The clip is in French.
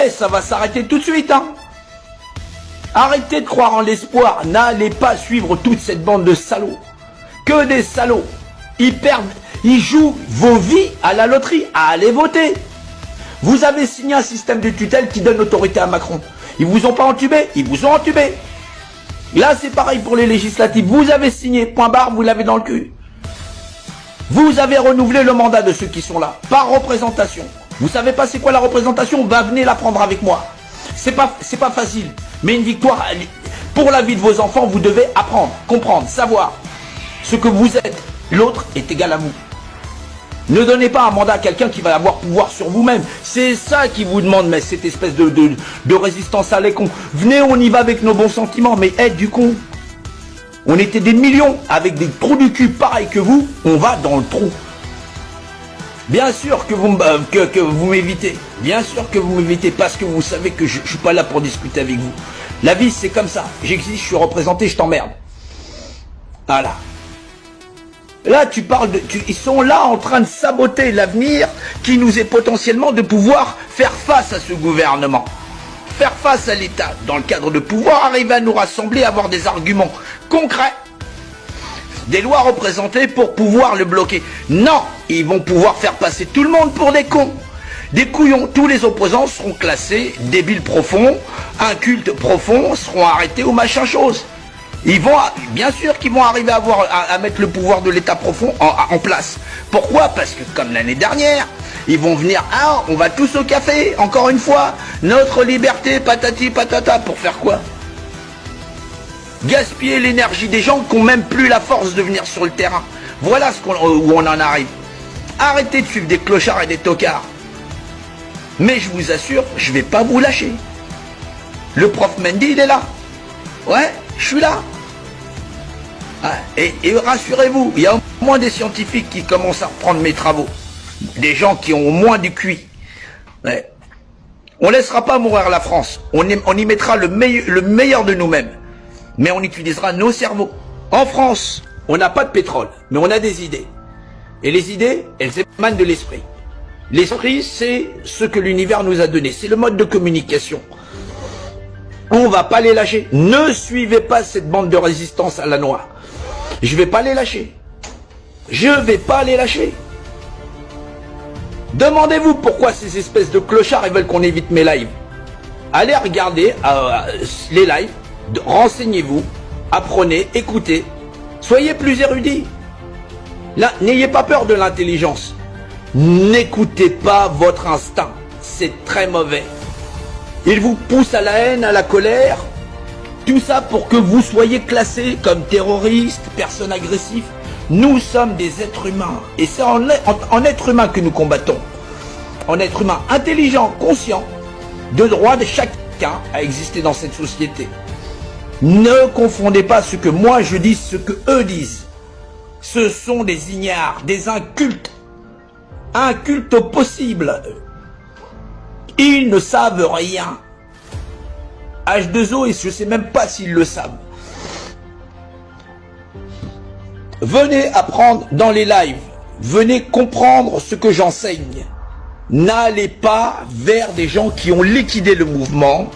Eh, ça va s'arrêter tout de suite, hein. Arrêtez de croire en l'espoir. N'allez pas suivre toute cette bande de salauds. Que des salauds. Ils jouent vos vies à la loterie. Allez voter. Vous avez signé un système de tutelle qui donne autorité à Macron. Ils vous ont pas entubé, ils vous ont entubé. Là, c'est pareil pour les législatives. Vous avez signé, point barre, vous l'avez dans le cul. Vous avez renouvelé le mandat de ceux qui sont là, par représentation. Vous savez pas c'est quoi la représentation? Venez la prendre avec moi. C'est pas facile. Mais une victoire, pour la vie de vos enfants, vous devez apprendre, comprendre, savoir ce que vous êtes. L'autre est égal à vous. Ne donnez pas un mandat à quelqu'un qui va avoir pouvoir sur vous-même. C'est ça qui vous demande, mais cette espèce de résistance à les cons. Venez, on y va avec nos bons sentiments, mais aide du con. On était des millions avec des trous du cul pareils que vous, on va dans le trou. Bien sûr que vous m'évitez. Bien sûr que vous m'évitez parce que vous savez que je suis pas là pour discuter avec vous. La vie, c'est comme ça. J'existe, je suis représenté, je t'emmerde. Voilà. Là, tu parles ils sont là en train de saboter l'avenir qui nous est potentiellement de pouvoir faire face à ce gouvernement. Faire face à l'État dans le cadre de pouvoir, arriver à nous rassembler, avoir des arguments concrets. Des lois représentées pour pouvoir le bloquer. Non, ils vont pouvoir faire passer tout le monde pour des cons. Des couillons. Tous les opposants seront classés débiles profonds, incultes profonds, seront arrêtés ou machin chose. Ils vont, bien sûr qu'ils vont arriver à mettre le pouvoir de l'État profond en place. Pourquoi? Parce que comme l'année dernière, ils vont venir, ah, on va tous au café, encore une fois, notre liberté, patati patata, pour faire quoi? Gaspiller l'énergie des gens qui n'ont même plus la force de venir sur le terrain. Voilà où on en arrive. Arrêtez de suivre des clochards et des tocards. Mais je vous assure, je vais pas vous lâcher. Le prof Mendy, il est là. Ouais, je suis là. Et rassurez-vous, il y a au moins des scientifiques qui commencent à reprendre mes travaux. Des gens qui ont au moins du QI. Ouais. On laissera pas mourir la France. On y mettra le meilleur de nous-mêmes. Mais on utilisera nos cerveaux. En France, on n'a pas de pétrole, mais on a des idées. Et les idées, elles émanent de l'esprit. L'esprit, c'est ce que l'univers nous a donné. C'est le mode de communication. On va pas les lâcher. Ne suivez pas cette bande de résistance à la noix. Je vais pas les lâcher. Je vais pas les lâcher. Demandez-vous pourquoi ces espèces de clochards ils veulent qu'on évite mes lives. Allez regarder les lives, renseignez-vous, apprenez, écoutez. Soyez plus érudits. Là, n'ayez pas peur de l'intelligence. N'écoutez pas votre instinct. C'est très mauvais. Il vous pousse à la haine, à la colère. Tout ça pour que vous soyez classés comme terroristes, personnes agressives. Nous sommes des êtres humains. Et c'est en être humain que nous combattons. En être humain intelligent, conscient, de droit de chacun à exister dans cette société. Ne confondez pas ce que moi je dis, ce que eux disent. Ce sont des ignares, des incultes. Incultes au possible. Ils ne savent rien. H2O, et je ne sais même pas s'ils le savent. Venez apprendre dans les lives. Venez comprendre ce que j'enseigne. N'allez pas vers des gens qui ont liquidé le mouvement,